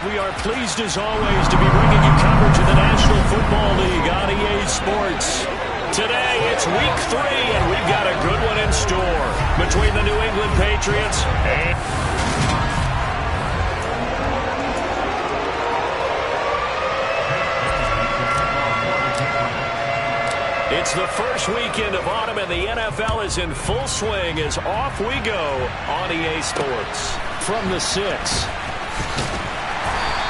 We are pleased as always to be bringing you coverage of the National Football League on EA Sports. Today it's week 3 and we've got a good one in store between the New England Patriots and... It's the first weekend of autumn and the NFL is in full swing as off we go on EA Sports. From the 6.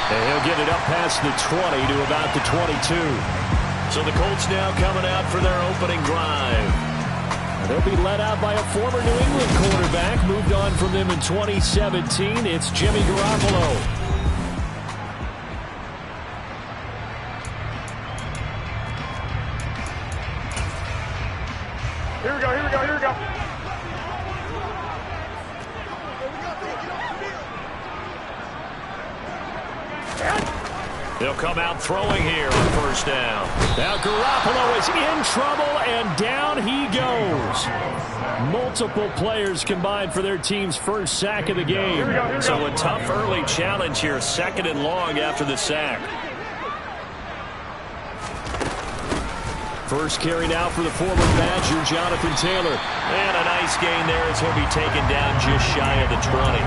And he'll get it up past the 20 to about the 22. So the Colts now coming out for their opening drive. They'll be led out by a former New England quarterback, moved on from them in 2017. It's Jimmy Garoppolo. Here we go, here we go, here we go. They'll come out throwing here on first down. Now Garoppolo is in trouble, and down he goes. Multiple players combined for their team's first sack of the game. Here we go. So a tough early challenge here, 2nd and long after the sack. First carry now for the former Badger, Jonathan Taylor. And a nice gain there as he'll be taken down just shy of the 20.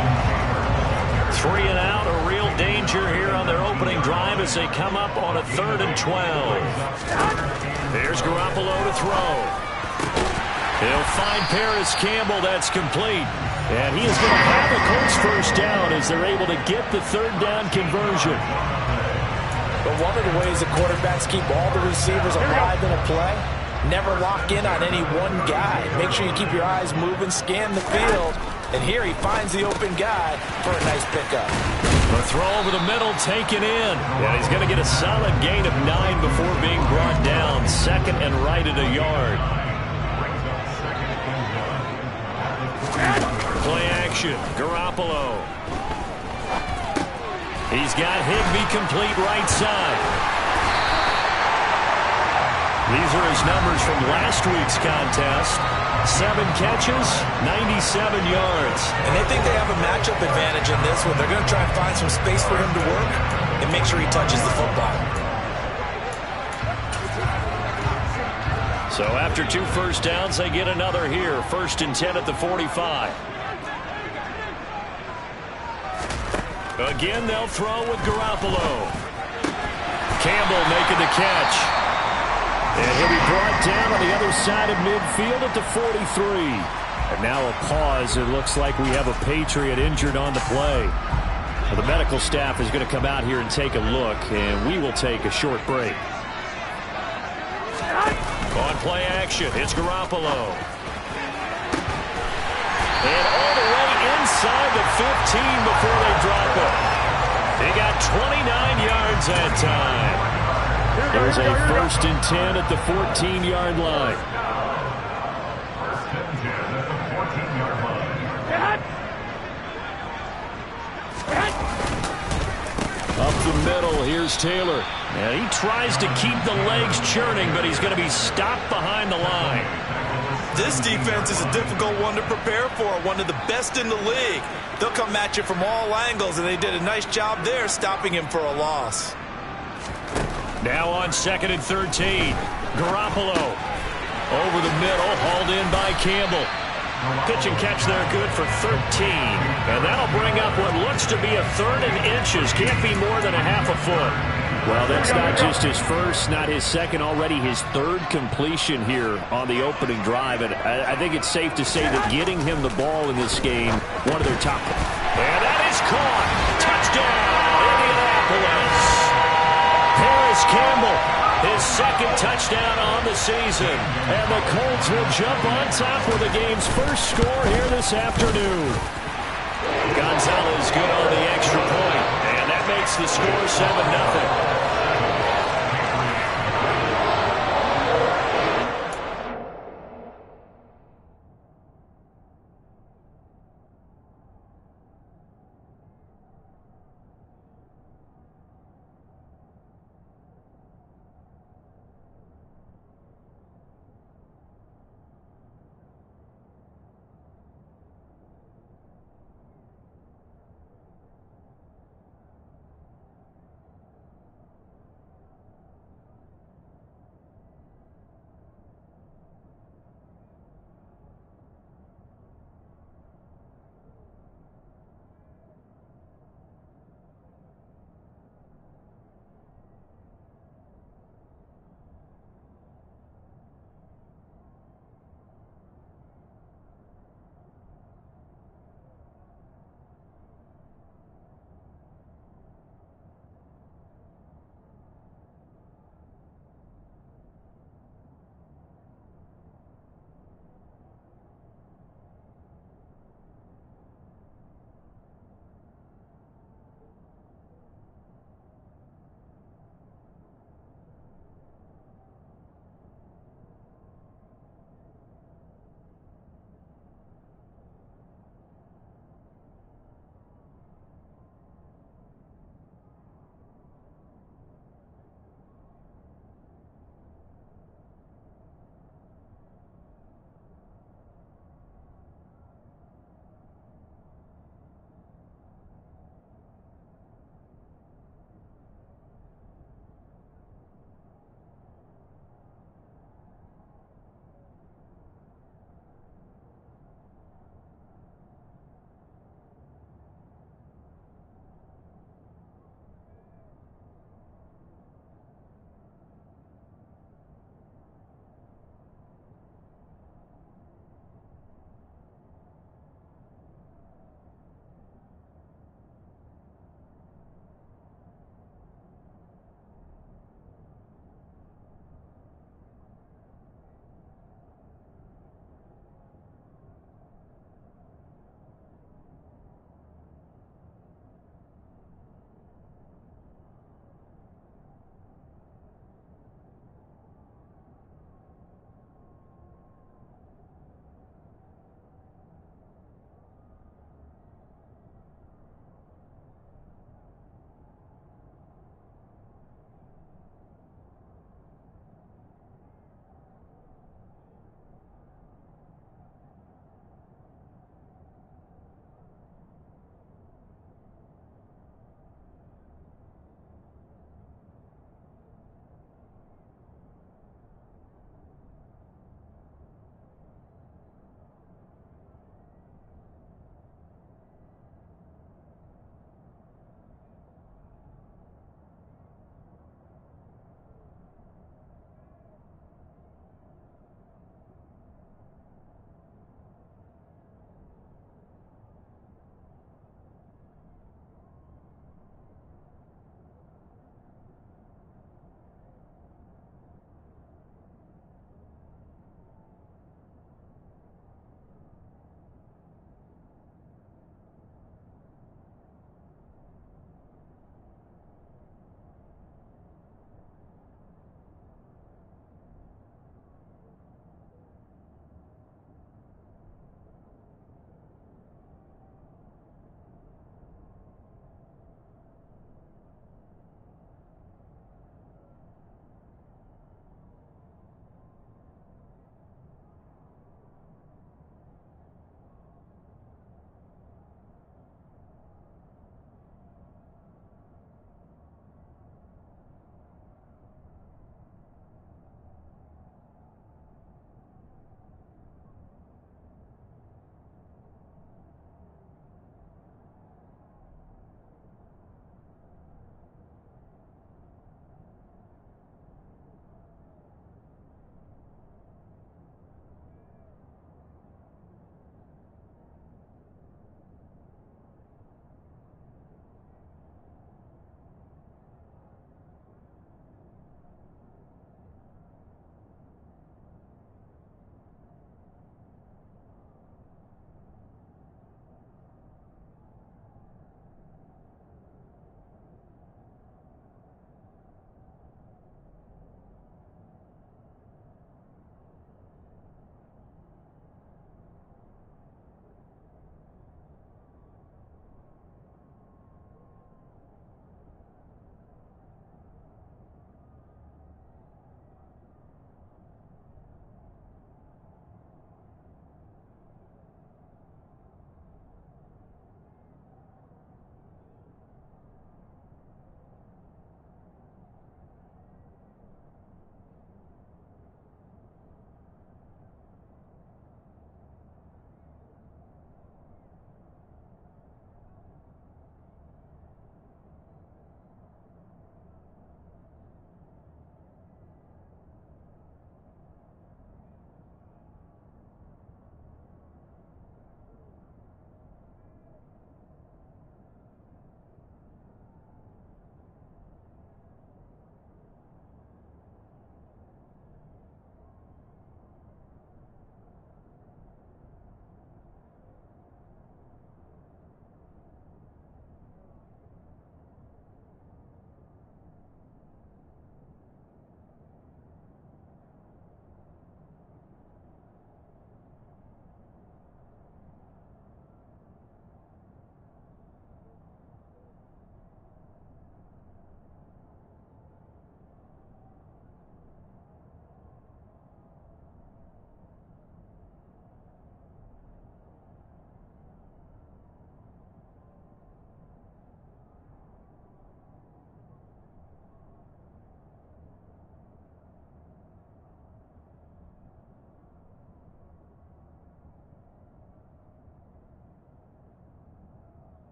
3 and out, a real danger here on their opening drive as they come up on a 3rd and 12. There's Garoppolo to throw. He'll find Paris Campbell. That's complete. And he is going to have the Colts first down as they're able to get the 3rd down conversion. But one of the ways that quarterbacks keep all the receivers alive in a play, never lock in on any one guy. Make sure you keep your eyes moving, scan the field. And here he finds the open guy for a nice pickup. A throw over the middle, taken in. And he's going to get a solid gain of 9 before being brought down. 2nd and right at a yard. Play action, Garoppolo. He's got Higbee complete right side. These are his numbers from last week's contest. 7 catches, 97 yards. And they think they have a matchup advantage in this one. They're going to try and find some space for him to work and make sure he touches the football. So after 2 first downs, they get another here. 1st and 10 at the 45. Again, they'll throw with Garoppolo. Campbell making the catch. And he'll be brought down on the other side of midfield at the 43. And now a pause. It looks like we have a Patriot injured on the play. Well, the medical staff is going to come out here and take a look, and we will take a short break. On play action, it's Garoppolo. And all the way inside the 15 before they drop it. They got 29 yards that time. There's a 1st and 10 at the 14-yard line. Up the middle, here's Taylor. And he tries to keep the legs churning, but he's going to be stopped behind the line. This defense is a difficult one to prepare for, one of the best in the league. They'll come at you from all angles, and they did a nice job there stopping him for a loss. Now on 2nd and 13. Garoppolo over the middle, hauled in by Campbell. Pitch and catch there, good for 13. And that'll bring up what looks to be a 3rd and inches. Can't be more than a half a foot. Well, that's not just his first, not his second, already his 3rd completion here on the opening drive. And I think it's safe to say that getting him the ball in this game, one of their top. And that is caught. Touchdown, Indianapolis. Paris Campbell, his 2nd touchdown on the season. And the Colts will jump on top with the game's first score here this afternoon. Gonzalez good on the extra point. And that makes the score 7-0.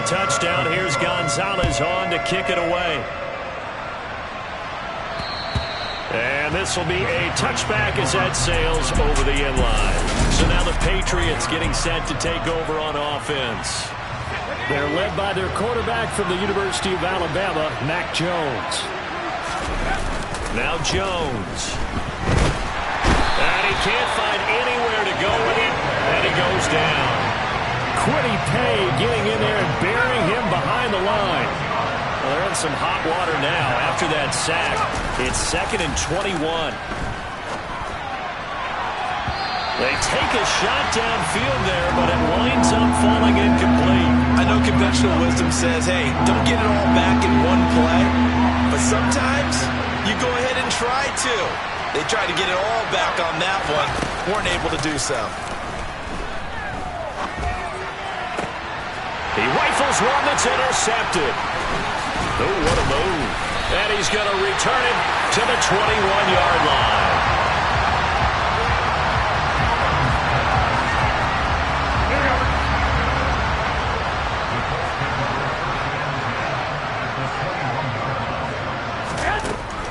touchdown. Here's Gonzalez on to kick it away. And this will be a touchback as that sails over the end line. So now the Patriots getting set to take over on offense. They're led by their quarterback from the University of Alabama, Mac Jones. Now Jones. And he can't find anywhere to go with it, and he goes down. Quiddy Pay getting in there and burying him behind the line. Well, they're in some hot water now after that sack. It's 2nd and 21. They take a shot downfield there, but it winds up falling incomplete. I know conventional wisdom says, hey, don't get it all back in one play. But sometimes you go ahead and try to. They tried to get it all back on that one. Weren't able to do so. He rifles one that's intercepted. Oh, what a move. And he's going to return it to the 21-yard line.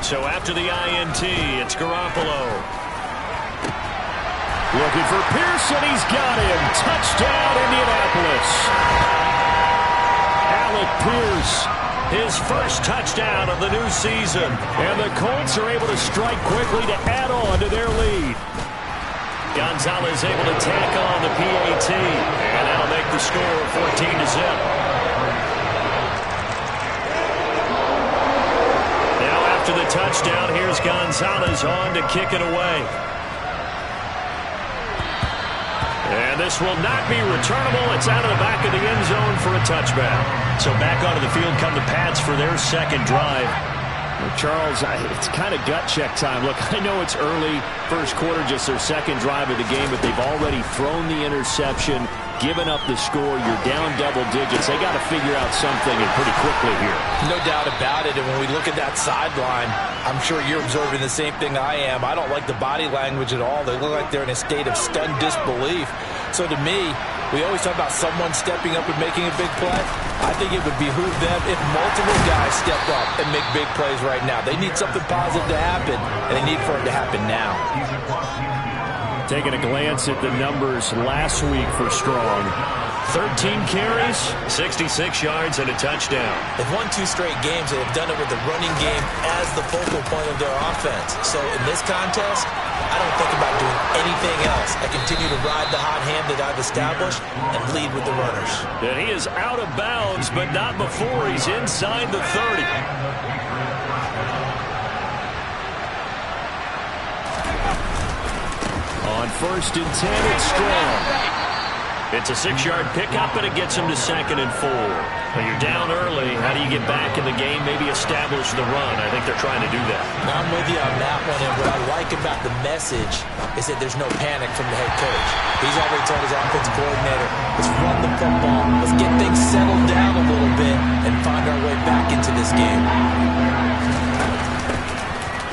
So after the INT, it's Garoppolo. Looking for Pearson. He's got him. Touchdown, Indianapolis. Alec Pierce. His first touchdown of the new season. And the Colts are able to strike quickly to add on to their lead. Gonzalez able to tack on the PAT. And that'll make the score 14-0. Now after the touchdown, here's Gonzalez on to kick it away. And this will not be returnable. It's out of the back of the end zone for a touchback. So back onto the field come the Pats for their second drive. Well, Charles, it's kind of gut check time. Look, I know it's early, first quarter, just their second drive of the game, but they've already thrown the interception, given up the score. You're down double digits. They got to figure out something and pretty quickly here. No doubt about it. And when we look at that sideline, I'm sure you're observing the same thing I am. I don't like the body language at all. They look like they're in a state of stunned disbelief. So to me, we always talk about someone stepping up and making a big play. I think it would behoove them if multiple guys step up and make big plays right now. They need something positive to happen, and they need for it to happen now. Taking a glance at the numbers last week for Strong. 13 carries, 66 yards, and a touchdown. They've won 2 straight games, and they've done it with the running game as the focal point of their offense. So in this contest, I don't think about doing anything else. I continue to ride the hot hand that I've established and lead with the runners. And he is out of bounds, but not before he's inside the 30. On 1st and 10, it's Strong. It's a 6-yard pickup, and it gets him to 2nd and 4. When you're down early, how do you get back in the game, maybe establish the run? I think they're trying to do that. Now, I'm with you on that one, and what I like about the message is that there's no panic from the head coach. He's already told his offensive coordinator, let's run the football, let's get things settled down a little bit, and find our way back into this game.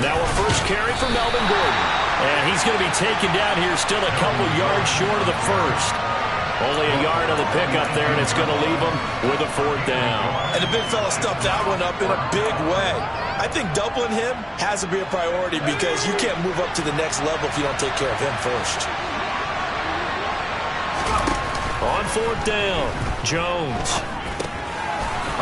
Now a first carry for Melvin Gordon. And he's going to be taken down here still a couple yards short of the first. Only a yard on the pickup there, and it's going to leave him with a 4th down. And the big fella stuffed that one up in a big way. I think doubling him has to be a priority because you can't move up to the next level if you don't take care of him first. On 4th down, Jones.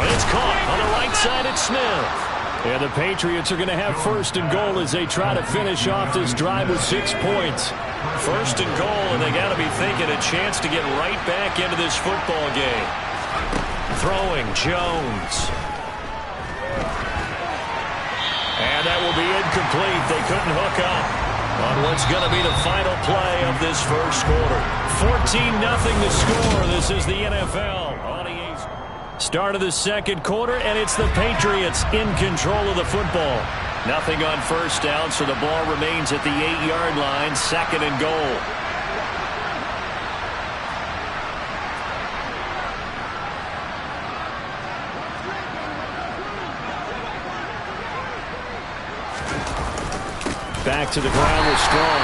And it's caught on the right side at Smith. And the Patriots are going to have 1st and goal as they try to finish off this drive with 6 points. 1st and goal, and they got to be thinking a chance to get right back into this football game. Throwing, Jones. And that will be incomplete. They couldn't hook up on what's going to be the final play of this first quarter. 14-0 the score. This is the NFL. Start of the second quarter, and it's the Patriots in control of the football. Nothing on 1st down, so the ball remains at the 8-yard line, 2nd and goal. Back to the ground with Strong.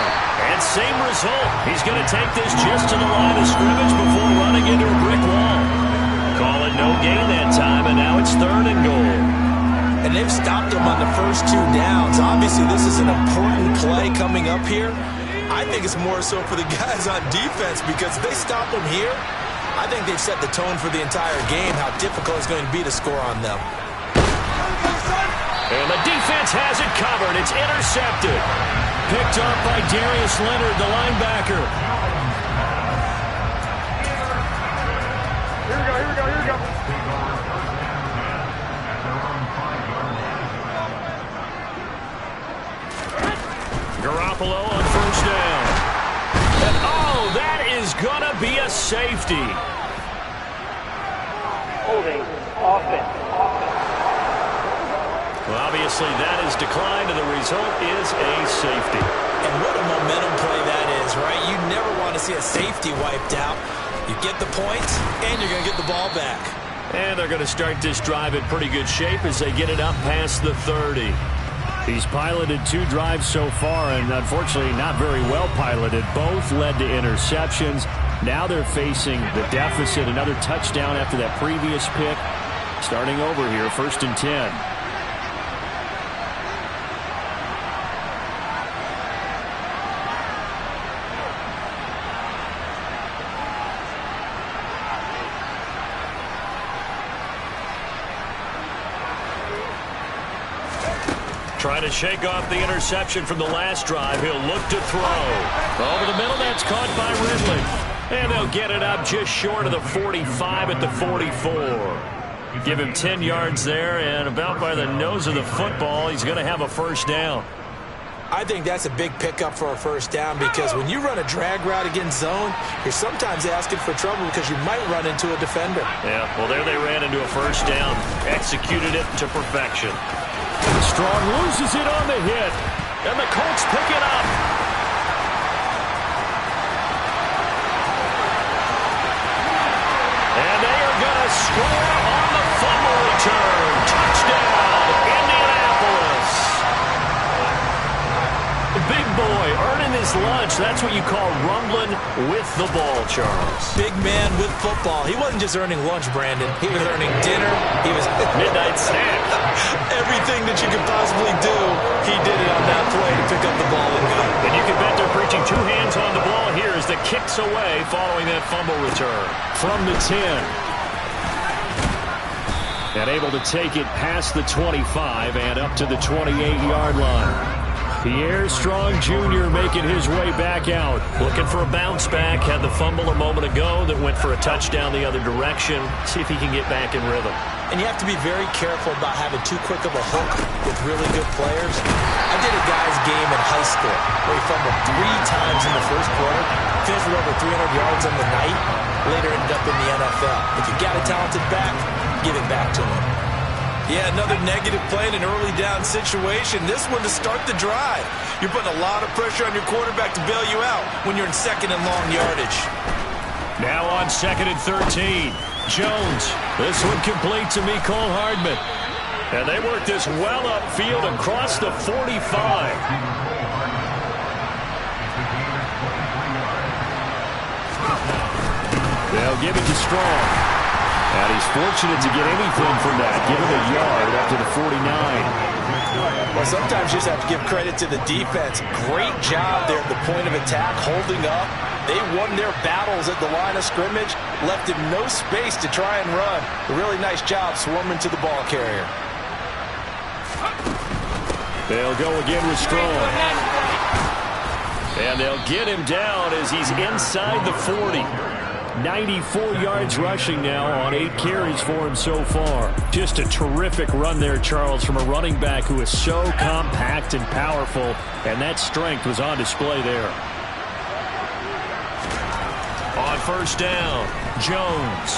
And same result. He's going to take this just to the line of scrimmage before running into a brick wall. Call it no gain that time, and now it's 3rd and goal. And they've stopped them on the first 2 downs. Obviously, this is an important play coming up here. I think it's more so for the guys on defense, because if they stop them here, I think they've set the tone for the entire game, how difficult it's going to be to score on them. And the defense has it covered. It's intercepted. Picked up by Darius Leonard, the linebacker. Here we go. Garoppolo on 1st down. And oh, that is going to be a safety. Holding offense. Well, obviously that is declined, and the result is a safety. And what a momentum play that is, right? You never want to see a safety wiped out. You get the points, and you're going to get the ball back. And they're going to start this drive in pretty good shape as they get it up past the 30. He's piloted 2 drives so far, and unfortunately not very well piloted. Both led to interceptions. Now they're facing the deficit. Another touchdown after that previous pick. Starting over here, 1st and 10. Trying to shake off the interception from the last drive. He'll look to throw. Over the middle, that's caught by Ridley. And they'll get it up just short of the 45 at the 44. Give him 10 yards there, and about by the nose of the football, he's going to have a 1st down. I think that's a big pickup for a 1st down, because when you run a drag route against zone, you're sometimes asking for trouble because you might run into a defender. Yeah, well, there they ran into a 1st down. Executed it to perfection. Strong loses it on the hit, and the Colts pick it up. And they are going to score on the fumble return. Touchdown, Indianapolis. The big boy earning his lunch. That's what you call rumbling with the ball, Charles. Big man with football. He wasn't just earning lunch, Brandon. He was earning dinner. He was midnight snack. Everything that you could possibly do, he did it on that play to pick up the ball and go. And you can bet they're preaching 2 hands on the ball here as the kick's away following that fumble return. From the 10. And able to take it past the 25 and up to the 28-yard line. Pierre Strong Jr. making his way back out. Looking for a bounce back. Had the fumble a moment ago that went for a touchdown the other direction. See if he can get back in rhythm. And you have to be very careful about having too quick of a hook with really good players. I did a guy's game in high school where he fumbled 3 times in the first quarter, finished with over 300 yards on the night, later ended up in the NFL. If you got a talented back, give it back to him. Yeah, another negative play in an early down situation. This one to start the drive. You're putting a lot of pressure on your quarterback to bail you out when you're in 2nd and long yardage. Now on 2nd and 13. Jones. This one complete to Mecole Hardman. And they work this well upfield across the 45. They'll give it to Strong. And he's fortunate to get anything from that. Give him a yard up to the 49. Well, sometimes you just have to give credit to the defense. Great job there at the point of attack, holding up. They won their battles at the line of scrimmage, left him no space to try and run. A really nice job swarming to the ball carrier. They'll go again with Strong. And they'll get him down as he's inside the 40. 94 yards rushing now on 8 carries for him so far. Just a terrific run there, Charles, from a running back who is so compact and powerful, and that strength was on display there. On 1st down, Jones.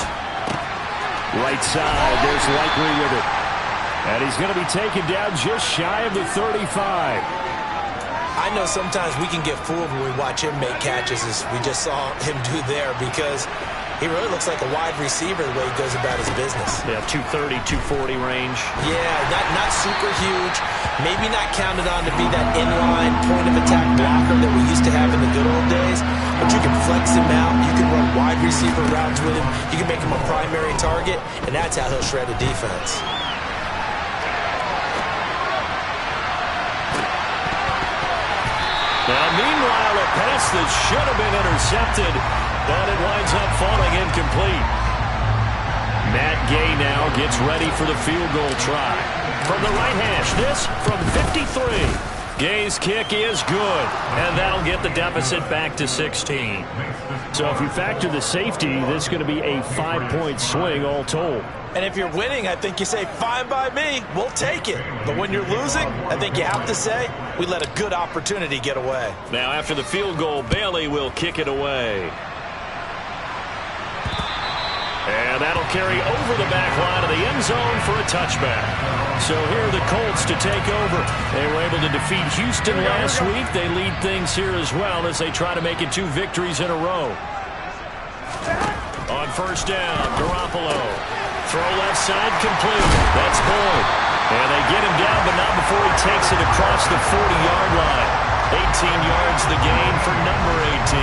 Right side, there's Likely with it. And he's going to be taken down just shy of the 35. I know sometimes we can get fooled when we watch him make catches, as we just saw him do there, because he really looks like a wide receiver the way he goes about his business. Yeah, 230, 240 range. Yeah, not super huge. Maybe not counted on to be that inline point of attack blocker that we used to have in the good old days. but you can flex him out. You can run wide receiver routes with him. You can make him a primary target, and that's how he'll shred a defense. Now, meanwhile, a pass that should have been intercepted, but it winds up falling incomplete. Matt Gay now gets ready for the field goal try. From the right hash, this from 53. Gay's kick is good, and that'll get the deficit back to 16. So if you factor the safety, this is going to be a 5-point swing all told. And if you're winning, I think you say, fine by me, we'll take it. But when you're losing, I think you have to say, we let a good opportunity get away. Now after the field goal, Bailey will kick it away. And that'll carry over the back line of the end zone for a touchback. So here are the Colts to take over. They were able to defeat Houston last week. They lead things here as well as they try to make it 2 victories in a row. On first down, Garoppolo. Throw left side, complete. That's Boyd. And they get him down, but not before he takes it across the 40-yard line. 18 yards the gain for number 18.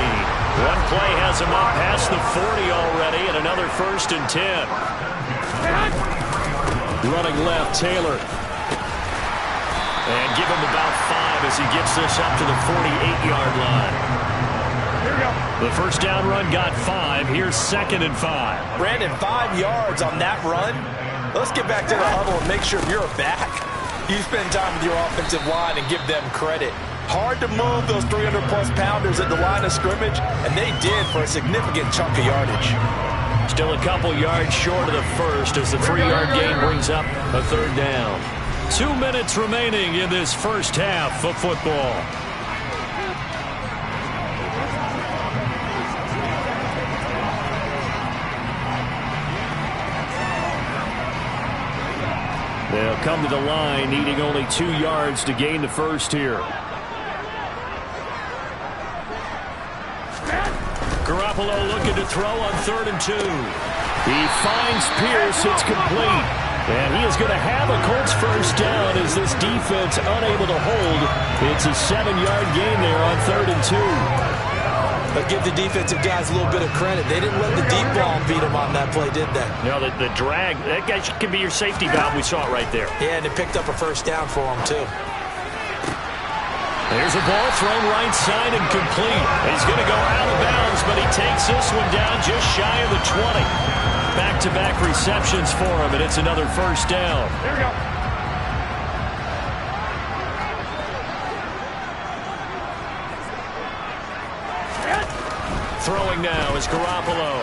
One play has him up past the 40 already, and another 1st and 10. Running left, Taylor. And give him about 5 as he gets this up to the 48-yard line. The first down run got 5. Here's 2nd and 5. Brandon, 5 yards on that run. Let's get back to the huddle and make sure you're back. You spend time with your offensive line and give them credit. Hard to move those 300-plus pounders at the line of scrimmage, and they did for a significant chunk of yardage. Still a couple yards short of the first as the 3-yard gain brings up a 3rd down. 2 minutes remaining in this first half of football. They'll come to the line needing only 2 yards to gain the first here. Garoppolo looking to throw on 3rd and 2. He finds Pierce. It's complete. And he is going to have a Colts first down as this defense unable to hold. It's a 7-yard gain there on 3rd and 2. But give the defensive guys a little bit of credit. They didn't let the deep ball beat them on that play, did they? No, the drag, that guy can be your safety valve. We saw it right there. Yeah, and it picked up a first down for them, too. There's a ball thrown right side and complete. He's going to go out of bounds, but he takes this one down just shy of the 20. Back-to-back receptions for him, and it's another first down. Here we go. Throwing now is Garoppolo.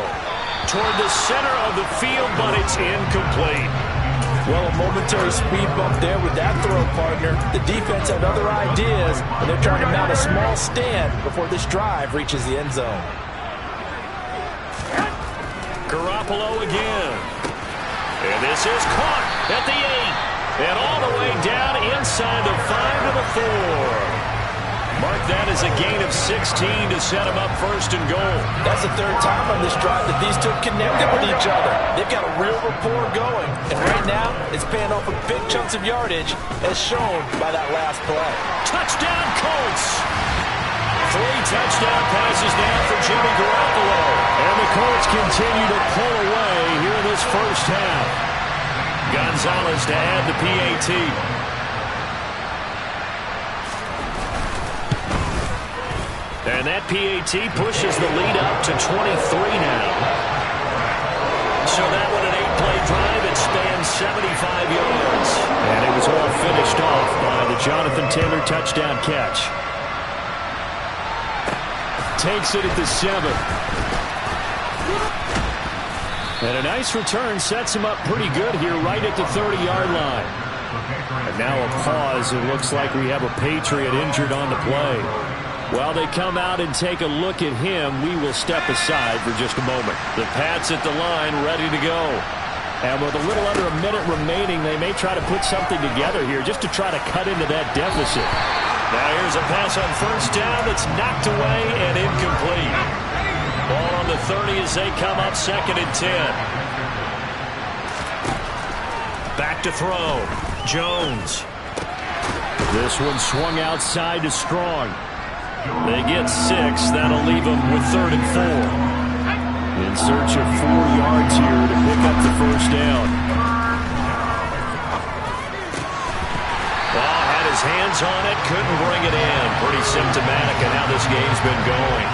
Toward the center of the field, but it's incomplete. Well, a momentary speed bump there with that throw, partner. The defense had other ideas, and they're trying to mount a small stand before this drive reaches the end zone. Garoppolo again. And this is caught at the 8. And all the way down inside the 5 to the 4. Mark that as a gain of 16 to set him up 1st and goal. That's the 3rd time on this drive that these two connected with each other. They've got a real rapport going. And right now, it's paying off with big chunks of yardage, as shown by that last play. Touchdown, Colts! 3 touchdown passes now for Jimmy Garoppolo. And the Colts continue to pull away here in this first half. Gonzalez to add the PAT. And that PAT pushes the lead up to 23 now. So that one an 8-play drive. It spans 75 yards. And it was all finished off by the Jonathan Taylor touchdown catch. Takes it at the 7. And a nice return sets him up pretty good here right at the 30-yard line. And now a pause. It looks like we have a Patriot injured on the play. While they come out and take a look at him, we will step aside for just a moment. The Pats at the line ready to go. And with a little under a minute remaining, they may try to put something together here just to try to cut into that deficit. Now here's a pass on first down that's knocked away and incomplete. Ball on the 30 as they come up 2nd and 10. Back to throw. Jones. This one swung outside to Strong. They get 6. That'll leave them with 3rd and 4. In search of 4 yards here to pick up the first down. Well, had his hands on it, couldn't bring it in. Pretty symptomatic of how this game's been going.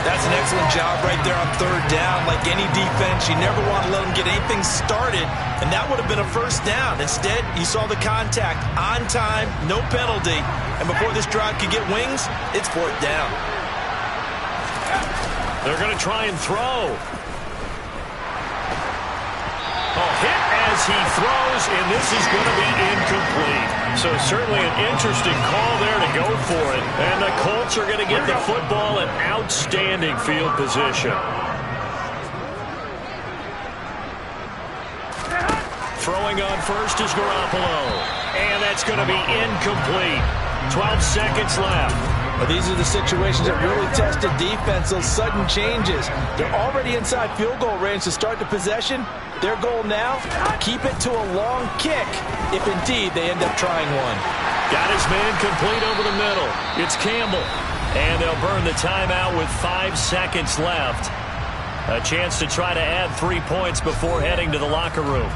That's an excellent job right there on 3rd down. Like any defense, you never want to let them get anything started, and that would have been a first down. Instead, you saw the contact on time, no penalty, and before this drive could get wings, it's 4th down. They're going to try and throw. Hit as he throws, and this is going to be incomplete. So certainly an interesting call there to go for it. And the Colts are going to get the football in outstanding field position. Throwing on first is Garoppolo. And that's going to be incomplete. 12 seconds left. Well, these are the situations that really tested defense, those sudden changes. They're already inside field goal range to start the possession. Their goal now, keep it to a long kick, if indeed they end up trying one. Got his man complete over the middle. It's Campbell. And they'll burn the timeout with 5 seconds left. A chance to try to add 3 points before heading to the locker room.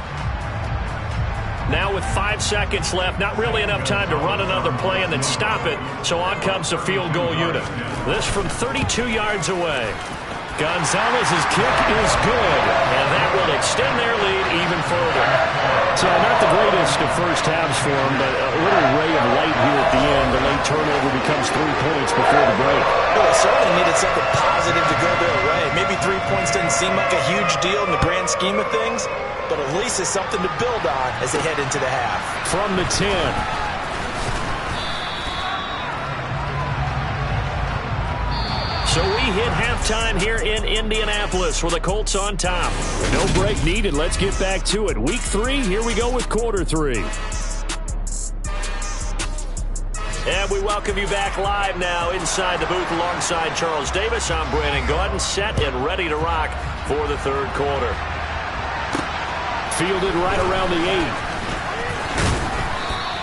Now with 5 seconds left, not really enough time to run another play and then stop it, so on comes the field goal unit. This from 32 yards away. Gonzalez's kick is good, and that will extend their lead even further. So not the greatest of first halves for them, but a little ray of light here at the end. The late turnover becomes 3 points before the break. Well, they certainly needed something positive to go their way. Maybe 3 points doesn't seem like a huge deal in the grand scheme of things, but at least it's something to build on as they head into the half. From the 10. So we hit halftime here in Indianapolis with the Colts on top. No break needed. Let's get back to it. Week 3, here we go with quarter 3. And we welcome you back live now inside the booth alongside Charles Davis. I'm Brandon Gaudin, set and ready to rock for the 3rd quarter. Fielded right around the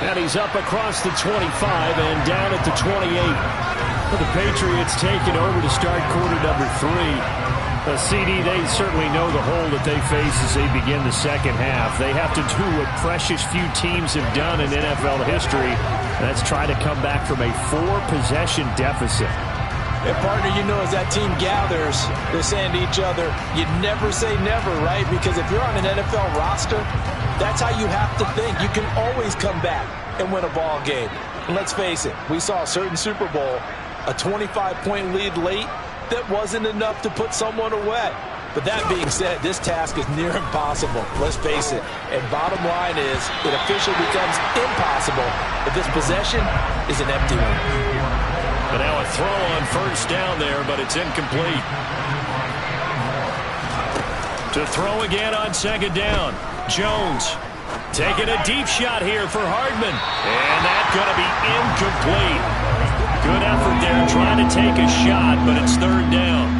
8. And he's up across the 25 and down at the 28. The Patriots taking over to start quarter number 3. CD, they certainly know the hole that they face as they begin the second half. They have to do what precious few teams have done in NFL history. That's try to come back from a 4-possession deficit. And partner, you know, as that team gathers, they're saying to each other, you never say never, right? Because if you're on an NFL roster, that's how you have to think. You can always come back and win a ball game. And let's face it, we saw a certain Super Bowl, a 25-point lead late, that wasn't enough to put someone away. But that being said, this task is near impossible. Let's face it. And bottom line is, it officially becomes impossible if this possession is an empty one. But now a throw on first down there, but it's incomplete. To throw again on second down. Jones taking a deep shot here for Hardman. And that's going to be incomplete. Good effort there trying to take a shot, but it's 3rd down.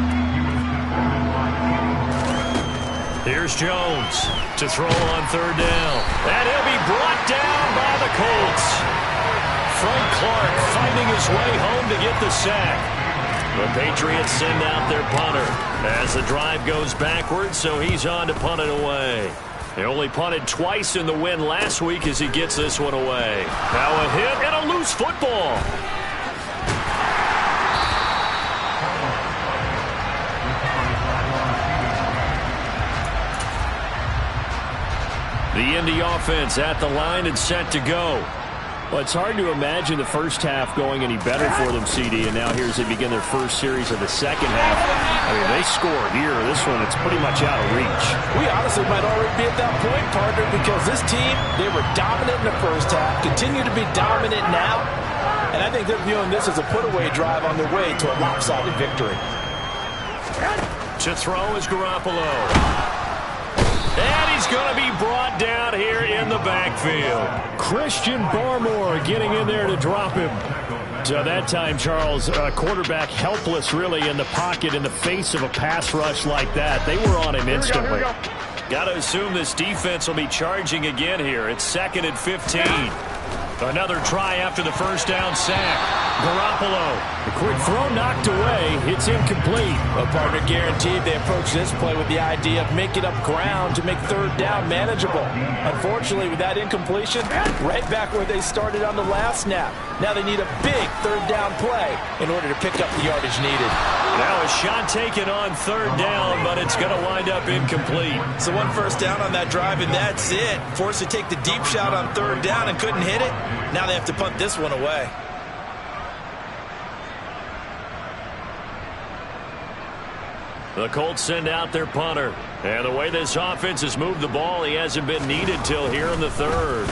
Here's Jones to throw on 3rd down. And he'll be brought down by the Colts. Frank Clark fighting his way home to get the sack. The Patriots send out their punter as the drive goes backwards, so he's on to punt it away. They only punted twice in the win last week as he gets this one away. Now a hit and a loose football. The Indy offense at the line and set to go. Well, it's hard to imagine the first half going any better for them, CD, and now here as they begin their first series of the second half. I mean, they score here. This one, it's pretty much out of reach. We honestly might already be at that point, partner, because this team, they were dominant in the first half, continue to be dominant now, and I think they're viewing this as a put-away drive on their way to a lopsided victory. To throw is Garoppolo. And he's going to be brought down here in the backfield. Christian Barmore getting in there to drop him. So that time, Charles, quarterback helpless really in the pocket in the face of a pass rush like that. They were on him instantly. Got to assume this defense will be charging again here. It's 2nd and 15. Another try after the first down sack. Garoppolo. The quick throw knocked away. It's incomplete. Well, partner, guaranteed they approach this play with the idea of making up ground to make third down manageable. Unfortunately, with that incompletion, right back where they started on the last snap. Now they need a big third down play in order to pick up the yardage needed. Now a shot taken on third down, but it's going to wind up incomplete. So one first down on that drive, and that's it. Forced to take the deep shot on third down and couldn't hit it. Now they have to punt this one away. The Colts send out their punter. And the way this offense has moved the ball, he hasn't been needed till here in the third.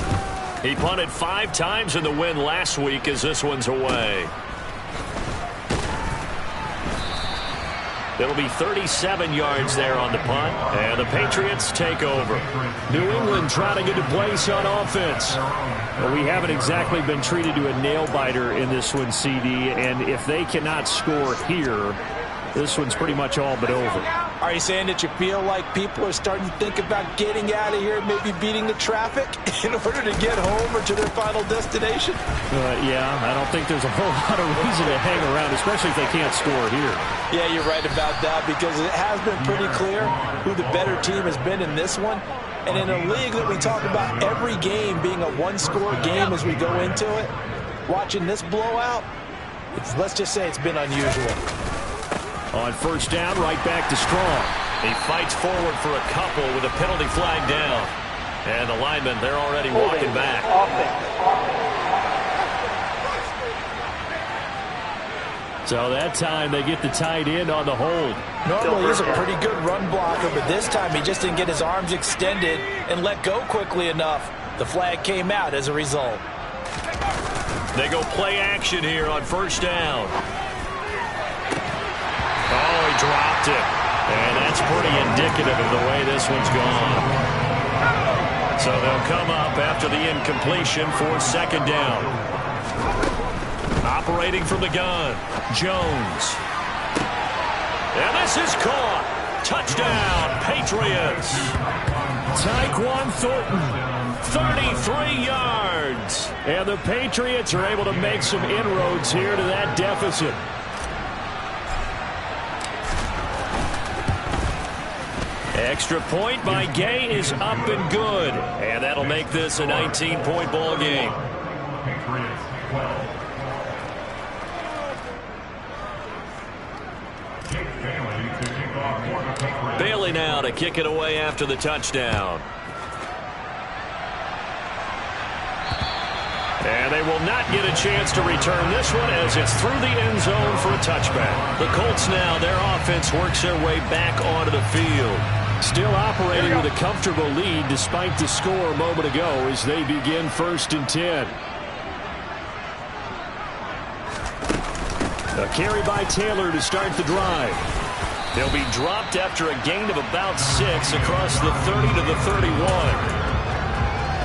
He punted 5 times in the win last week as this one's away. It'll be 37 yards there on the punt, and the Patriots take over. New England trying to get a place on offense. Well, we haven't exactly been treated to a nail-biter in this one, CD, and if they cannot score here, this one's pretty much all but over. Are you saying that you feel like people are starting to think about getting out of here, maybe beating the traffic in order to get home or to their final destination? Yeah, I don't think there's a whole lot of reason to hang around, especially if they can't score here. Yeah, you're right about that, because it has been pretty clear who the better team has been in this one. And in a league that we talk about every game being a one-score game as we go into it, watching this blowout, let's just say it's been unusual. On first down, right back to Strong. He fights forward for a couple with a penalty flag down. And the linemen, they're already walking back. So that time they get the tight end on the hold. Normally he's a pretty good run blocker, but this time he just didn't get his arms extended and let go quickly enough. The flag came out as a result. They go play action here on first down. Oh, he dropped it. And that's pretty indicative of the way this one's gone. So they'll come up after the incompletion for second down. Operating from the gun, Jones. And this is caught. Touchdown, Patriots. Tyquan Thornton, 33 yards. And the Patriots are able to make some inroads here to that deficit. Extra point by Gay is up and good. And that'll make this a 19-point ball game. Bailey now to kick it away after the touchdown. And they will not get a chance to return this one as it's through the end zone for a touchback. The Colts now, their offense works their way back onto the field. Still operating with a comfortable lead despite the score a moment ago as they begin 1st and 10. A carry by Taylor to start the drive. They'll be dropped after a gain of about 6 across the 30 to the 31.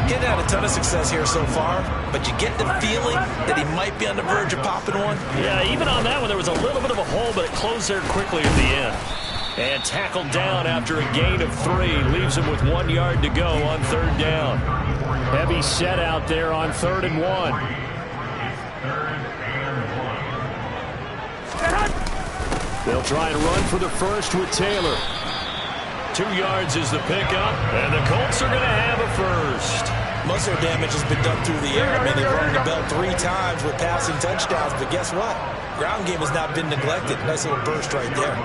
Getting had a ton of success here so far, but you get the feeling that he might be on the verge of popping one. Yeah, even on that one, there was a little bit of a hole, but it closed there quickly at the end. And tackled down after a gain of 3. Leaves him with 1 yard to go on third down. Heavy set out there on 3rd and 1. They'll try and run for the first with Taylor. 2 yards is the pickup, and the Colts are going to have a first. Most of their damage has been done through the air. I mean, they've rung the bell 3 times with passing touchdowns, but guess what? Ground game has not been neglected. Nice little burst right there.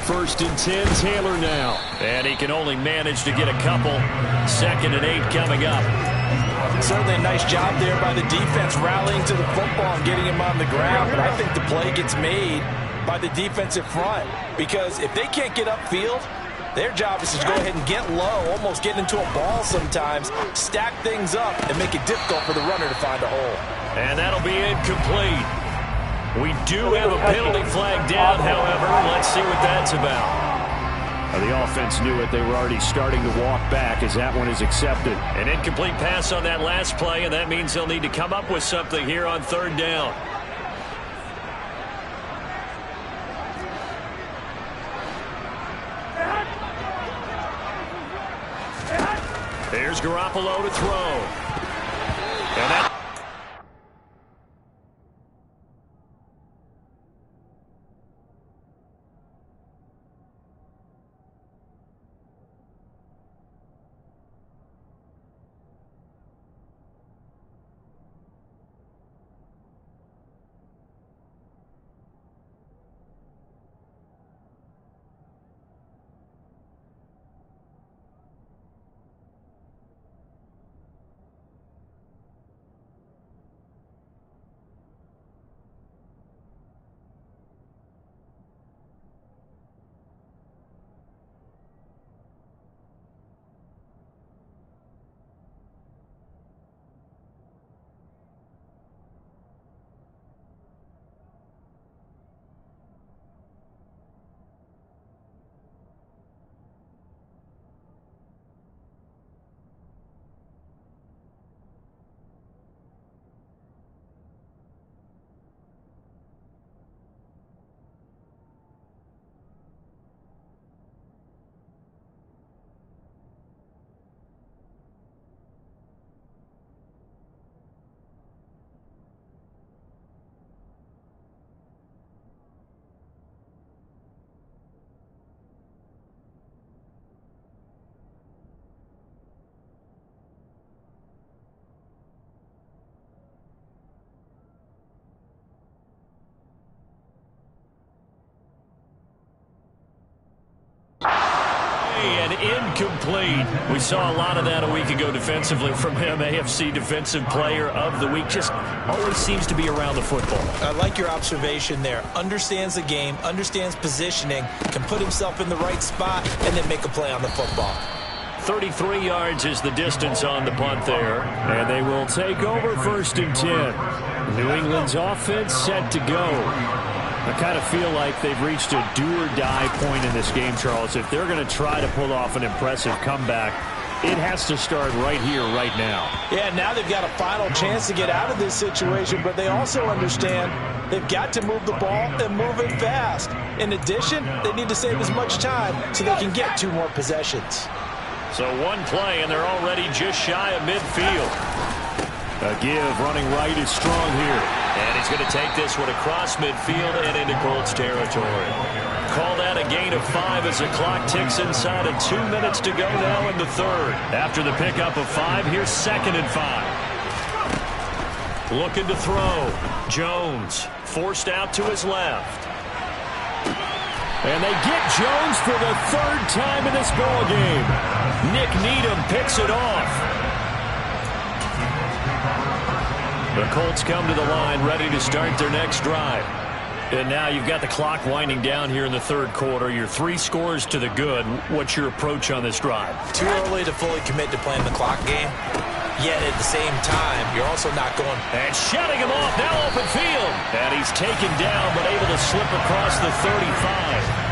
1st and 10, Taylor now. And he can only manage to get a couple. 2nd and 8 coming up. Certainly a nice job there by the defense rallying to the football and getting him on the ground, but I think the play gets made by the defensive front, because if they can't get upfield, their job is to go ahead and get low, almost get into a ball sometimes, stack things up, and make it difficult for the runner to find a hole. And that'll be incomplete. We do have a penalty flag down, however. Let's see what that's about. The offense knew it. They were already starting to walk back as that one is accepted. An incomplete pass on that last play, and that means they'll need to come up with something here on third down. Here's Garoppolo to throw. And that and incomplete. We saw a lot of that a week ago defensively from him. AFC Defensive Player of the Week. Just always seems to be around the football. I like your observation there. Understands the game, understands positioning, can put himself in the right spot, and then make a play on the football. 33 yards is the distance on the punt there. And they will take over 1st and 10. New England's offense set to go. I kind of feel like they've reached a do-or-die point in this game, Charles. If they're going to try to pull off an impressive comeback, it has to start right here, right now. Yeah, now they've got a final chance to get out of this situation, but they also understand they've got to move the ball and move it fast. In addition, they need to save as much time so they can get 2 more possessions. So one play, and they're already just shy of midfield. A give running right is strong here. And he's going to take this one across midfield and into Colts territory. Call that a gain of 5 as the clock ticks inside of 2 minutes to go now in the 3rd. After the pickup of 5, here's 2nd and 5. Looking to throw. Jones forced out to his left. And they get Jones for the 3rd time in this ball game. Nick Needham picks it off. The Colts come to the line ready to start their next drive. And now you've got the clock winding down here in the 3rd quarter. You're 3 scores to the good. What's your approach on this drive? Too early to fully commit to playing the clock game. Yet at the same time, you're also not going. And shutting him off, now open field. And he's taken down, but able to slip across the 35.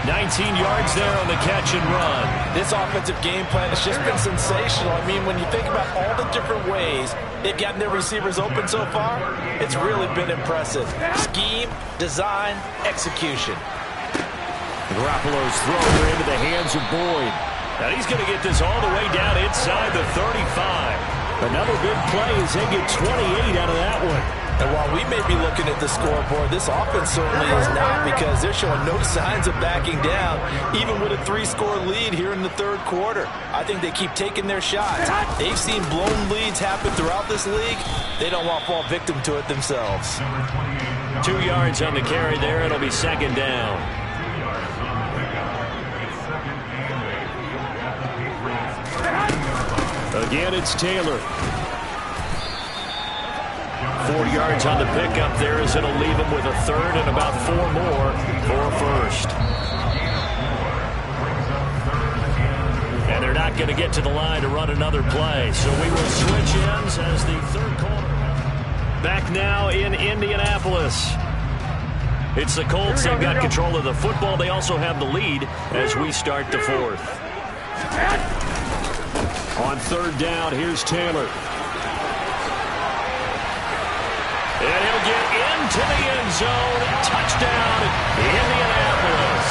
19 yards there on the catch and run. This offensive game plan has just been sensational. I mean, when you think about all the different ways they've gotten their receivers open so far, it's really been impressive. Scheme, design, execution. Garoppolo's throw into the hands of Boyd. And he's going to get this all the way down inside the 35. Another big play as they get 28 out of that one. And while we may be looking at the scoreboard, this offense certainly is not, because they're showing no signs of backing down, even with a 3-score lead here in the 3rd quarter. I think they keep taking their shots. They've seen blown leads happen throughout this league. They don't want to fall victim to it themselves. 2 yards on the carry there. It'll be 2nd down. Again, it's Taylor. 4 yards on the pickup there as it'll leave him with a 3rd and about 4 more for a 1st. And they're not going to get to the line to run another play, so we will switch ends as the 3rd quarter. Back now in Indianapolis. It's the Colts. They've got control of the football. They also have the lead as we start the 4th. On 3rd down, here's Taylor. And he'll get into the end zone. Touchdown, Indianapolis.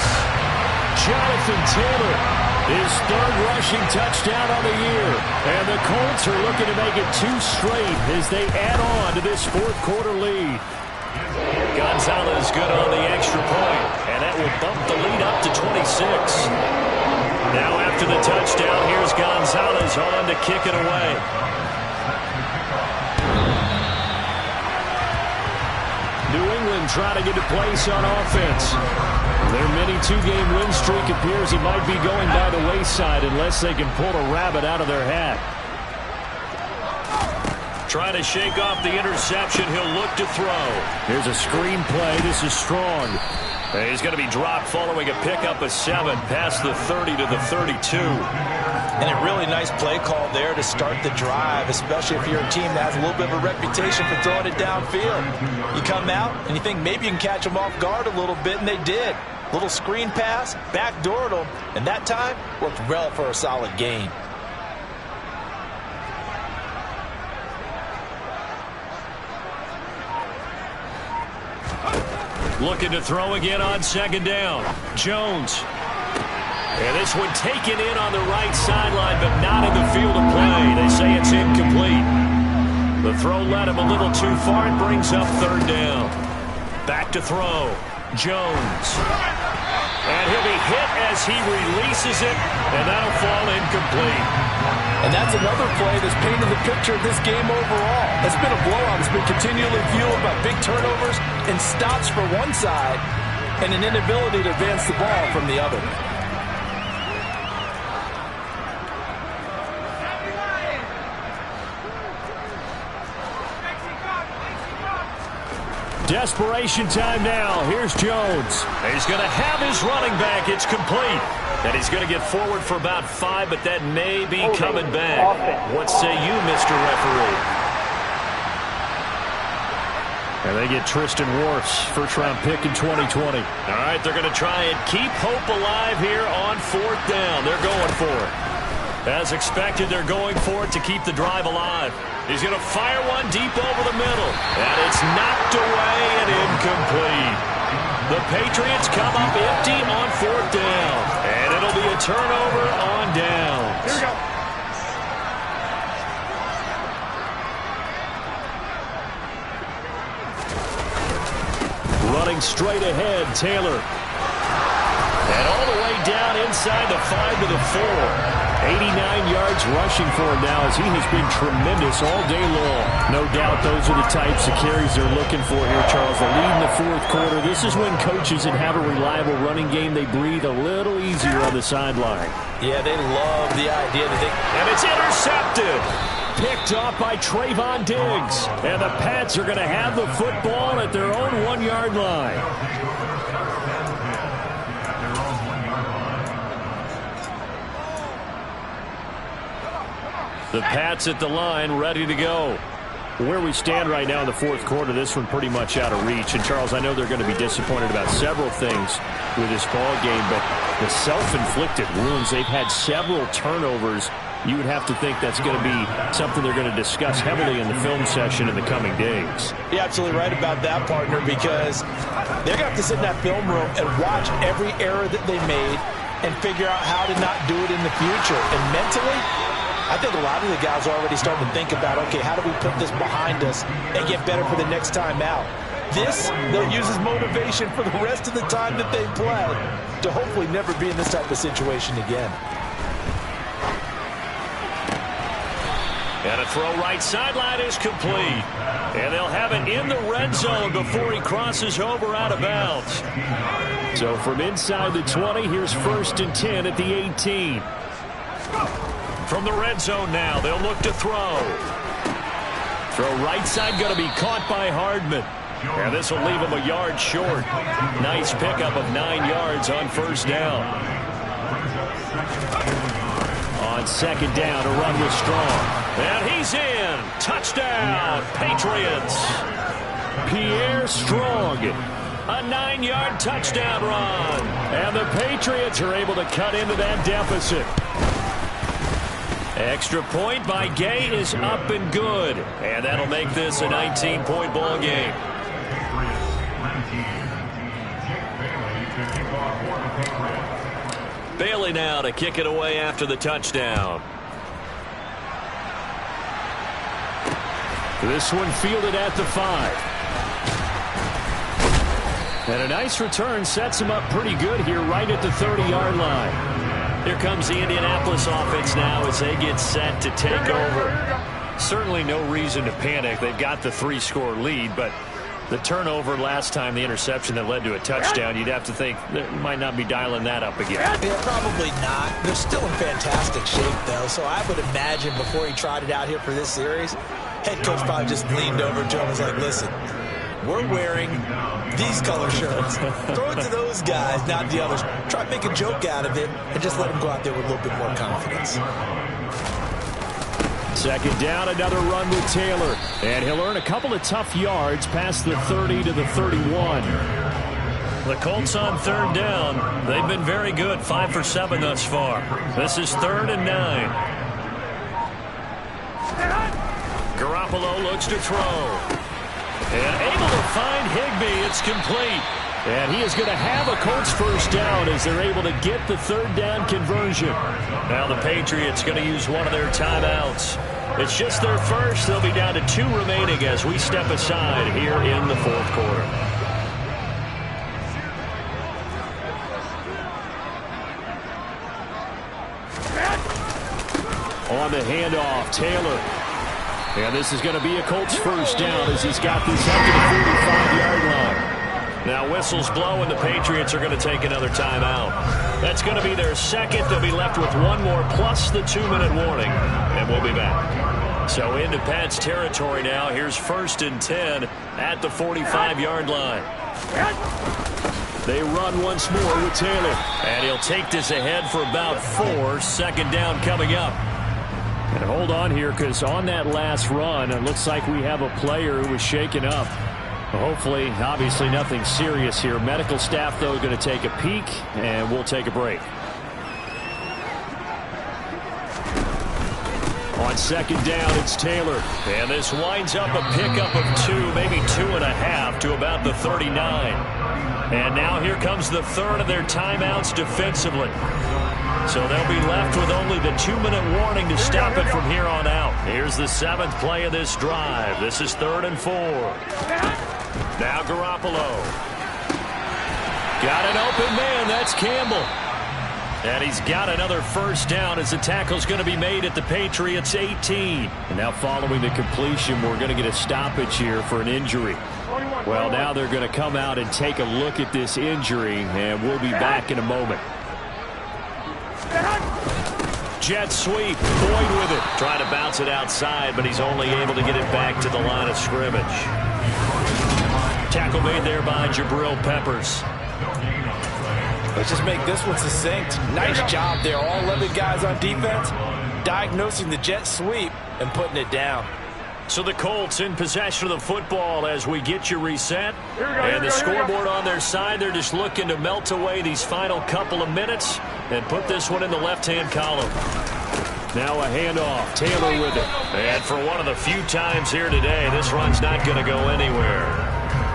Jonathan Taylor His third rushing touchdown on the year. And the Colts are looking to make it 2 straight as they add on to this fourth quarter lead. Gonzalez good on the extra point, and that will bump the lead up to 26. Now after the touchdown, here's Gonzalez on to kick it away. New England trying to get a place on offense. Their mini 2-game win streak appears it might be going by the wayside unless they can pull a rabbit out of their hat. Trying to shake off the interception. He'll look to throw. Here's a screen play. This is strong. He's going to be dropped following a pickup of 7 past the 30 to the 32. And a really nice play call there to start the drive, especially if you're a team that has a little bit of a reputation for throwing it downfield. You come out and you think maybe you can catch them off guard a little bit, and they did. Little screen pass, backdoored them, and that time worked well for a solid gain. Looking to throw again on second down. Jones. And this one taken in on the right sideline, but not in the field of play. They say it's incomplete. The throw led him a little too far and brings up third down. Back to throw. Jones. And he'll be hit as he releases it, and that'll fall incomplete. And that's another play that's painted the picture of this game overall. It's been a blowout. It's been continually fueled by big turnovers and stops for one side and an inability to advance the ball from the other. Desperation time now. Here's Jones. He's going to have his running back. It's complete. And he's going to get forward for about 5, but that may be coming back. What say you, Mr. Referee? And they get Tristan Wirfs, first-round pick in 2020. All right, they're going to try and keep hope alive here on fourth down. They're going for it. As expected, they're going for it to keep the drive alive. He's going to fire one deep over the middle. And it's knocked away and incomplete. The Patriots come up empty on fourth down. And it'll be a turnover on downs. Here we go. Running straight ahead, Taylor. And all the way down inside the 5 to the 4. 89 yards rushing for him now as he has been tremendous all day long. No doubt those are the types of carries they're looking for here, Charles. The lead in the fourth quarter. This is when coaches that have a reliable running game, they breathe a little easier on the sideline. Yeah, they love the idea that they... And it's intercepted. Picked off by Trayvon Diggs. And the Pats are going to have the football at their own 1-yard line. The Pats at the line, ready to go. Where we stand right now in the fourth quarter, this one pretty much out of reach. And, Charles, I know they're going to be disappointed about several things with this ball game, but the self-inflicted wounds, they've had several turnovers. You would have to think that's going to be something they're going to discuss heavily in the film session in the coming days. You're absolutely right about that, partner, because they're going to have to sit in that film room and watch every error that they made and figure out how to not do it in the future. And mentally, I think a lot of the guys are already starting to think about, okay, how do we put this behind us and get better for the next time out? This, they'll use as motivation for the rest of the time that they play to hopefully never be in this type of situation again. And a throw right sideline is complete. And they'll have it in the red zone before he crosses over out of bounds. So from inside the 20, here's 1st and 10 at the 18. From the red zone now, they'll look to throw. Throw right side going to be caught by Hardman. And this will leave him a yard short. Nice pickup of 9 yards on first down. On second down, a run with Strong. And he's in. Touchdown, Patriots. Pierre Strong. A 9-yard touchdown run. And the Patriots are able to cut into that deficit. Extra point by Gay is up and good. And that'll make this a 19-point ball game. Bailey now to kick it away after the touchdown. This one fielded at the 5. And a nice return sets him up pretty good here right at the 30-yard line. Here comes the Indianapolis offense now as they get set to take over. Certainly no reason to panic. They've got the 3-score lead, but the turnover last time, the interception that led to a touchdown, you'd have to think they might not be dialing that up again. Yeah, probably not. They're still in fantastic shape, though, so I would imagine before he tried it out here for this series, head coach probably just leaned over to him and was like, listen, we're wearing these color shirts. Throw it to those guys, not the others. Try to make a joke out of it and just let them go out there with a little bit more confidence. Second down, another run with Taylor. And he'll earn a couple of tough yards past the 30 to the 31. The Colts on third down. They've been very good, 5 for 7 thus far. This is 3rd and 9. Garoppolo looks to throw. And able to find Higbee. It's complete. And he is going to have a Colts first down as they're able to get the 3rd down conversion. Now the Patriots going to use one of their timeouts. It's just their first. They'll be down to 2 remaining as we step aside here in the 4th quarter. On the handoff, Taylor. And this is going to be a Colts first down as he's got this up to the 45-yard line. Now whistles blow and the Patriots are going to take another timeout. That's going to be their second. They'll be left with 1 more plus the 2-minute warning. And we'll be back. So into Pat's territory now. Here's 1st and 10 at the 45-yard line. They run once more with Taylor. And he'll take this ahead for about 4. 2nd down coming up. And hold on here, because on that last run, it looks like we have a player who was shaken up. Hopefully, obviously nothing serious here. Medical staff, though, going to take a peek, and we'll take a break. On 2nd down, it's Taylor. And this winds up a pickup of 2, maybe 2.5 to about the 39. And now here comes the 3rd of their timeouts defensively. So they'll be left with only the 2-minute warning to stop it from here on out. Here's the 7th play of this drive. This is 3rd and 4. Now Garoppolo. Got an open man. That's Campbell. And he's got another first down as the tackle's going to be made at the Patriots' 18. And now following the completion, we're going to get a stoppage here for an injury. Well, now they're going to come out and take a look at this injury, and we'll be back in a moment. Jet sweep. Boyd with it. Trying to bounce it outside, but he's only able to get it back to the line of scrimmage. Tackle made there by Jabril Peppers. Let's just make this one succinct. Nice job there. All 11 guys on defense diagnosing the jet sweep and putting it down. So the Colts in possession of the football as we get you reset. And the scoreboard on their side, they're just looking to melt away these final couple of minutes and put this one in the left-hand column. Now a handoff. Taylor with it. And for one of the few times here today, this run's not going to go anywhere.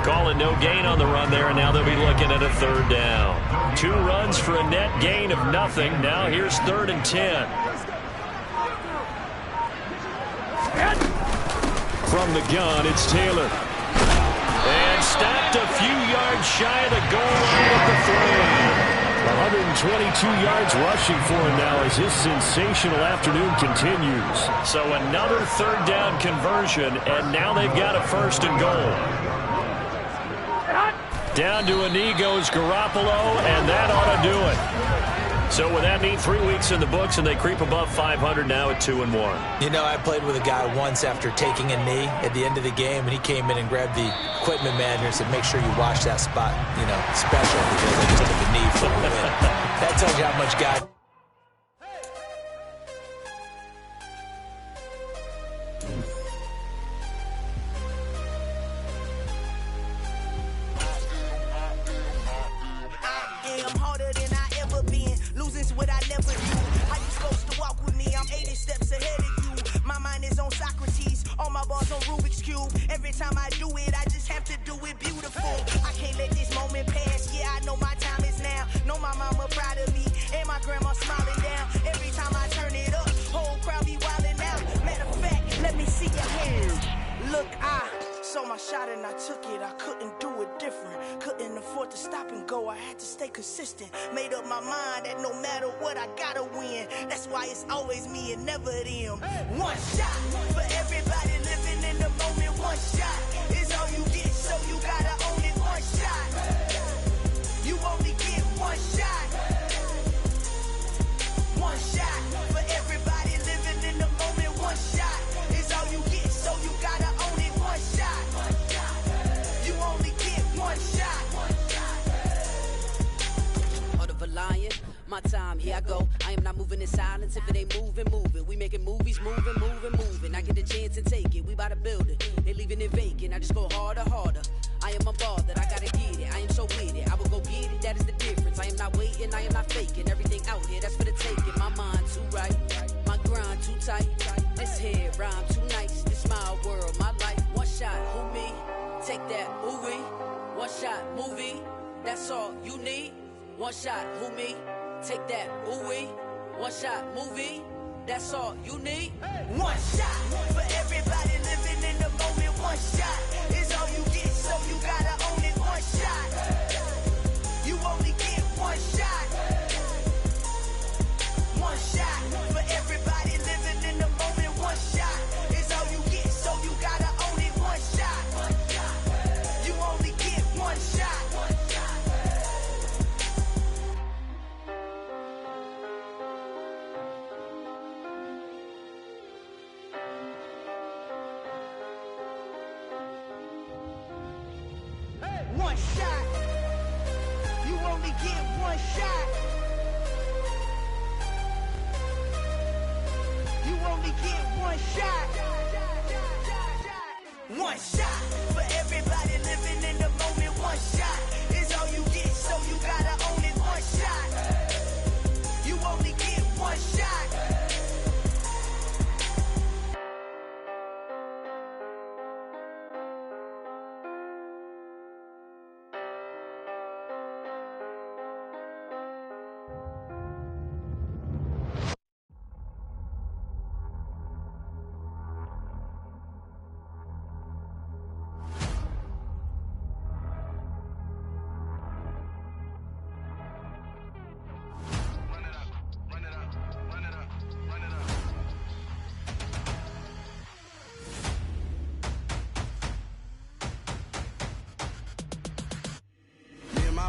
Calling no gain on the run there, and now they'll be looking at a 3rd down. 2 runs for a net gain of nothing. Now here's 3rd and 10. From the gun, it's Taylor. And stopped a few yards shy of the goal line at the 3. 122 yards rushing for him now as his sensational afternoon continues. So another 3rd down conversion, and now they've got a 1st and goal. Down to a knee goes Garoppolo, and that ought to do it. So with that neat 3 weeks in the books, and they creep above 500 now at 2-1. You know, I played with a guy once after taking a knee at the end of the game, and he came in and grabbed the equipment manager and said, make sure you watch that spot, you know, special, because I just took a knee for the win. That tells you how much guy... What I never do. How you supposed to walk with me? I'm 80 steps ahead of you. My mind is on Socrates, all my balls on Rubik's Cube. Every time I do it, I just have to do it beautiful. I can't let this moment pass. Yeah, I know my time is now. Know my mama proud of me, and my grandma I took it, I couldn't do it different. Couldn't afford to stop and go, I had to stay consistent. Made up my mind that no matter what, I gotta win. That's why it's always me and never them. One shot for everybody living in the moment. One shot is all you get, so you gotta own it. One shot, you only get one shot. One shot for everybody living in the moment. One shot is all you get, so you gotta own it. One shot, you only get one shot. Heart of a lion, my time, here I go. I am not moving in silence. If it ain't moving, move it. We making movies, moving, moving, moving. I get a chance and take it. We bout to build it. They leaving it vacant. I just go harder, harder. I am unbothered, I gotta get it. I am so with it. I will go get it. That is the difference. I am not waiting. I am not faking. Everything out here, that's for the taking. My mind too right, my grind too tight. This here rhyme too nice. This my world, my life. One shot, who me? Take that, ooh wee. One shot, movie. That's all you need. One shot, who me? Take that, ooh wee. One shot, movie. That's all you need. One shot for everybody living in the moment. One shot is all you get, so you gotta own it. One shot, you only get one shot. One shot for everybody living in the moment. One shot is all you get, so you gotta own it. One shot, you only get one shot. One shot, you only get one shot. You only get one shot. One shot for everybody living in the moment. One shot is all you get, so you gotta own it. One shot, you only get one shot.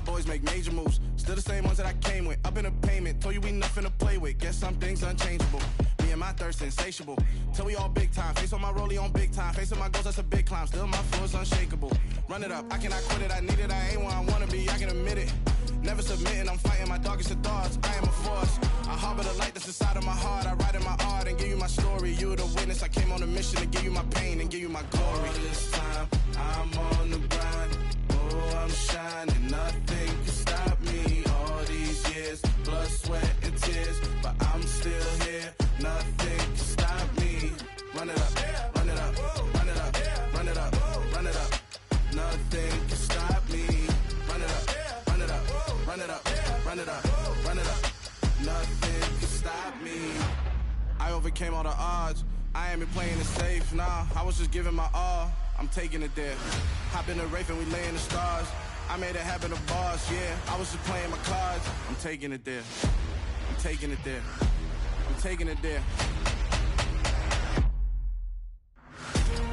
Boys make major moves, still the same ones that I came with. Up in a payment, told you we nothing to play with. Guess some things unchangeable. Me and my thirst insatiable. Till we all big time. Face on my rollie on big time. Facing my goals, that's a big climb. Still my flow is unshakable. Run it up, I cannot quit it. I need it, I ain't where I wanna be. I can admit it. Never submitting, I'm fighting my darkest of thoughts. I am a force. I harbor the light that's inside of my heart. I write in my art and give you my story. You the witness. I came on a mission to give you my pain and give you my glory. All this time, I'm on the grind. Oh, I'm shining. Nothing can stop me. All these years, blood, sweat, and tears. But I'm still here. Nothing can stop me. Run it up, run it up, run it up, run it up, run it up. Nothing can stop me. Run it up, run it up, run it up, run it up, run it up. Nothing can stop me. I overcame all the odds. I ain't been playing it safe, nah. I was just giving my all. I'm taking it there. Hop in the Wraith and we lay in the stars. I made it happen to boss, yeah. I was just playing my cards. I'm taking it there. I'm taking it there. I'm taking it there.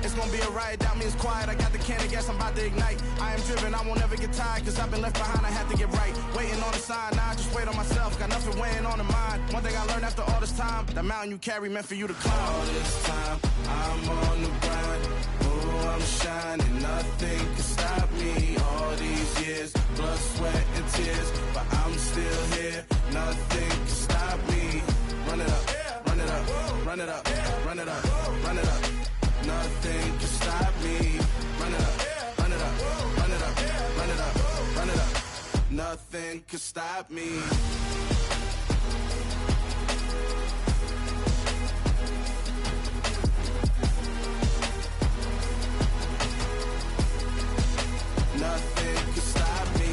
It's gonna be a riot, doubt me it's quiet. I got the can of gas, I'm about to ignite. I am driven, I won't ever get tired, cause I've been left behind, I have to get right. Waiting on the sign, now I just wait on myself. Got nothing weighing on the mind. One thing I learned after all this time, that mountain you carry meant for you to climb. All this time, I'm on the grind. Oh, I'm shining, nothing can stop me. All these years, blood, sweat, and tears. But I'm still here, nothing can stop me. Run it up, run it up, run it up, run it up, run it up. Nothing can stop me. Run it up, run it up, run it up, run it up, run it up. Nothing can stop me. Nothing can stop me.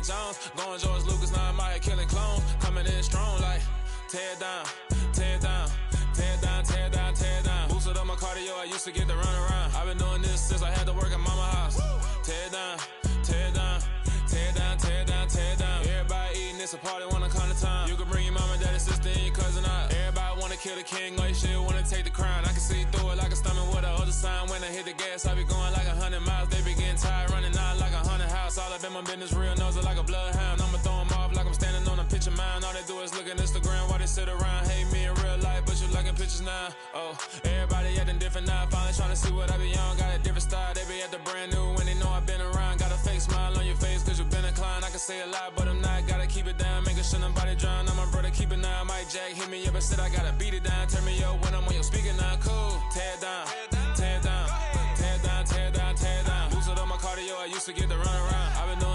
Jones. Going George Lucas, now I'm out here killing clones. Coming in strong like, tear down, tear down, tear down, tear down, tear down. Boosted up my cardio, I used to get to run around. I've been doing this since I had to work at mama house. Tear down, tear down, tear down, tear down, tear down. Everybody eating, it's a party, wanna come to time. You can bring your mama, daddy, sister, and your cousin out. Everybody wanna kill the king, or you shit wanna take the crown. I can see through it like a stomach with a other sign. When I hit the gas, I be going like 100 miles. They be getting tired, running out like 100 house. All up in my business, real nose like a bloodhound. I'ma throw them off like I'm standing on a picture mound. All they do is look at Instagram while they sit around. Hate me in real life, but you liking pictures now. Oh, everybody acting different now. Finally trying to see what I be on. Got a different style, they be at the brand new when they know I've been around. Got a fake smile on your face cause you been inclined. I can say a lot, but I'm not. Gotta keep it down, making sure nobody drown. I'm my brother, keep it now. Mike Jack hit me up and said I gotta beat it down. Turn me up when I'm on your speaker now. Cool, tear down, tear down, tear down, tear down, tear down. Boosted up my cardio, I used to get to run around. I've been doing